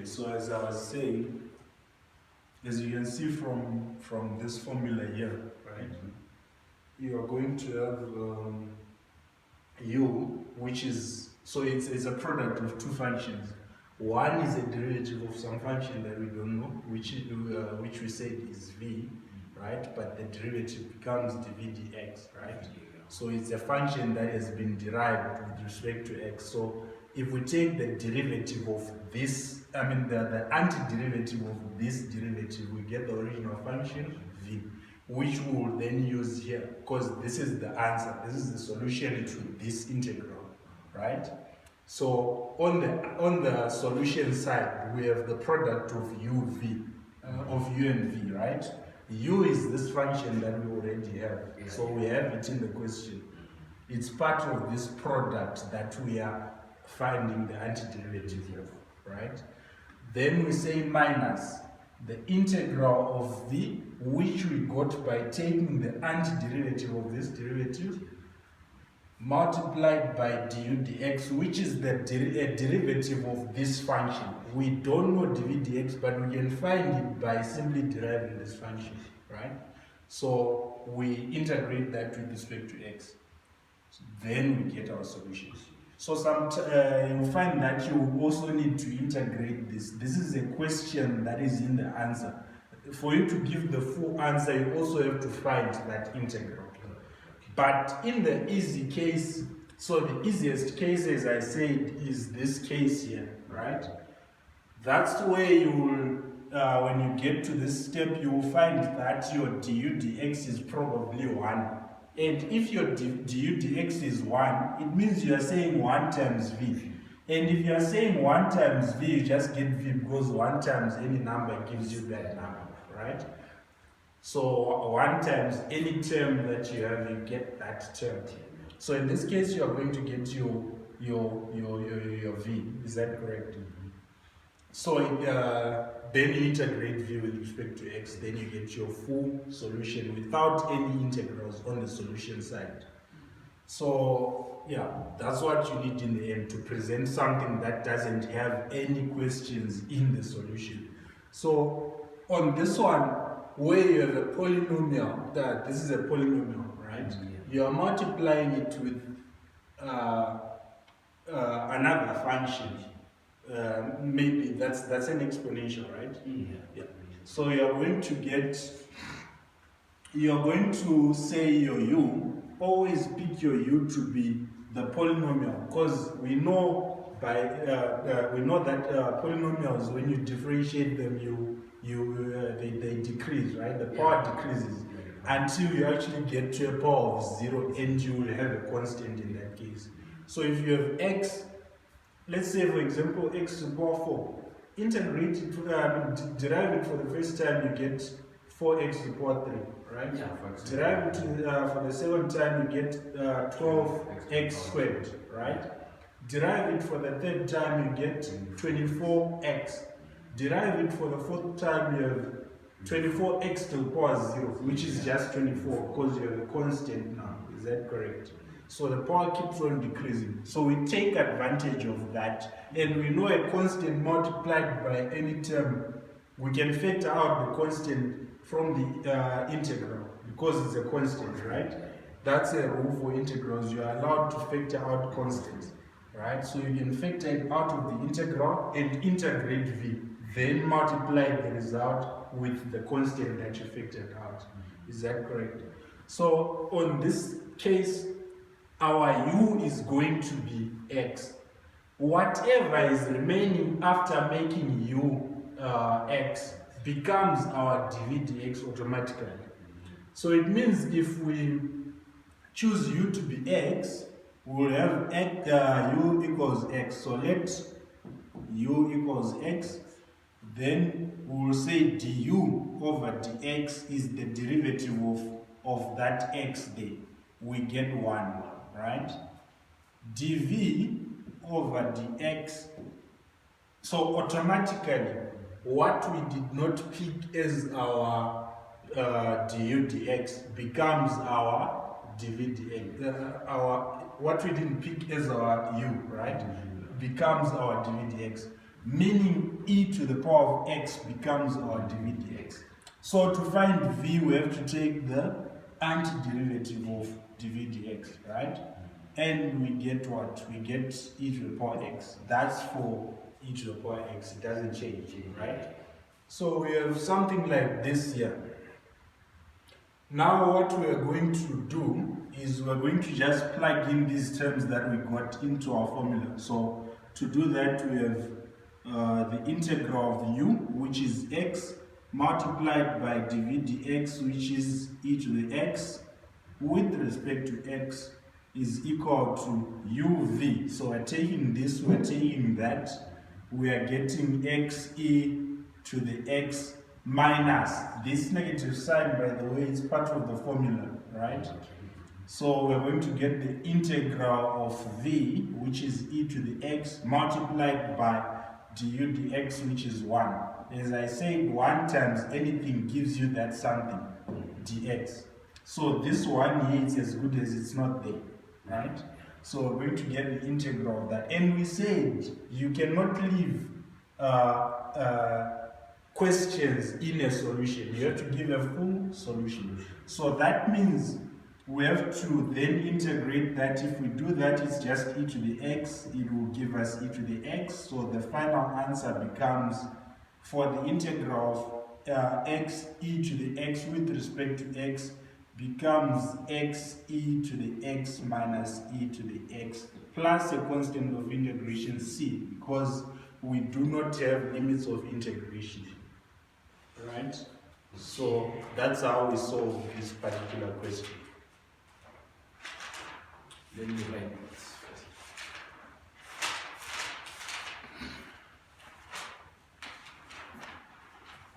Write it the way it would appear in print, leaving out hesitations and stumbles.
so as I was saying, as you can see from this formula here, right? You are going to have u, which is, so it's a product of two functions. One is a derivative of some function that we don't know, which we said is v, right? But the derivative becomes dv dx, right? So it's a function that has been derived with respect to x. So if we take the derivative of this, the antiderivative of this derivative, we get the original function v, which we will then use here, because this is the answer, this is the solution to this integral, right? So on the solution side, we have the product of of u and v, right? U is this function that we already have, so we have it in the question. It's part of this product that we are finding the antiderivative of, right? Then we say minus the integral of v, which we got by taking the antiderivative of this derivative, multiplied by du dx, which is the derivative of this function. We don't know dv dx, but we can find it by simply deriving this function, right? So we integrate that with respect to x. Then we get our solution. So you'll find that you also need to integrate this. This is a question that is in the answer. For you to give the full answer, you also have to find that integral. But in the easy case, so the easiest case, as I said, is this case here, right? That's where you will, when you get to this step, you will find that your du dx is probably 1. And if your du dx is 1, it means you are saying 1 times v. And if you are saying 1 times v, you just get v, because 1 times any number gives you that number, right? So 1 times any term that you have, you get that term. So in this case, you are going to get your v. Is that correct? So then you integrate v with respect to x, then you get your full solution without any integrals on the solution side. So yeah, that's what you need in the end, to present something that doesn't have any questions in the solution. So on this one, where you have a polynomial, this is a polynomial, right? You are multiplying it with another function. Maybe that's an exponential, right? Yeah. So you're going to say your u, always pick your u to be the polynomial, because we know that polynomials, when you differentiate them, they decrease, right? The power decreases until you actually get to a power of 0, and you will have a constant in that case. So if you have x, let's say for example x to the power 4, integrate it, derive it for the first time, you get 4x to the power 3, right? Yeah, derive it for the second time, you get 12x squared, right? Derive it for the third time, you get 24x. Derive it for the fourth time, you have 24x to the power 0, which is just 24, because you have a constant now. Is that correct? So the power keeps on decreasing. So we take advantage of that, and we know a constant multiplied by any term, we can factor out the constant from the integral, because it's a constant, right? That's a rule for integrals. You are allowed to factor out constants, right? So you can factor it out of the integral and integrate v, then multiply the result with the constant that you factored out. Is that correct? So on this case, our u is going to be x. Whatever is remaining after making u x becomes our dv dx automatically. So it means if we choose u to be x, we will have u equals x. So let u equals x, then we will say du over dx is the derivative of that x there. We get 1. Right? dv over dx. So automatically, what we did not pick as our du dx becomes our dv dx. What we didn't pick as our u, right, becomes our dv dx. meaning e to the power of x becomes our dv dx. So to find v, we have to take the antiderivative of dv dx, right? And we get what? We get e to the power x. That's for e to the power x. It doesn't change, right? So we have something like this here. Now what we are going to do is we're going to just plug in these terms that we got into our formula. So to do that, we have the integral of u, which is x, multiplied by dv dx, which is e to the x, with respect to x, is equal to uv. So we're taking this, we're taking that, we are getting xe to the x minus this negative sign, by the way, is part of the formula, right? So we're going to get the integral of v, which is e to the x, multiplied by du dx, which is 1. As I said, 1 times anything gives you that something, dx. So this one here is as good as it's not there, right? So we're going to get the integral of that. And we said you cannot leave questions in a solution. You have to give a full solution. So that means we have to then integrate that. If we do that, it's just e to the x. It will give us e to the x. So the final answer becomes, for the integral of x e to the x with respect to x, becomes x e to the x minus e to the x plus a constant of integration c, because we do not have limits of integration. Right? So that's how we solve this particular question. Then you write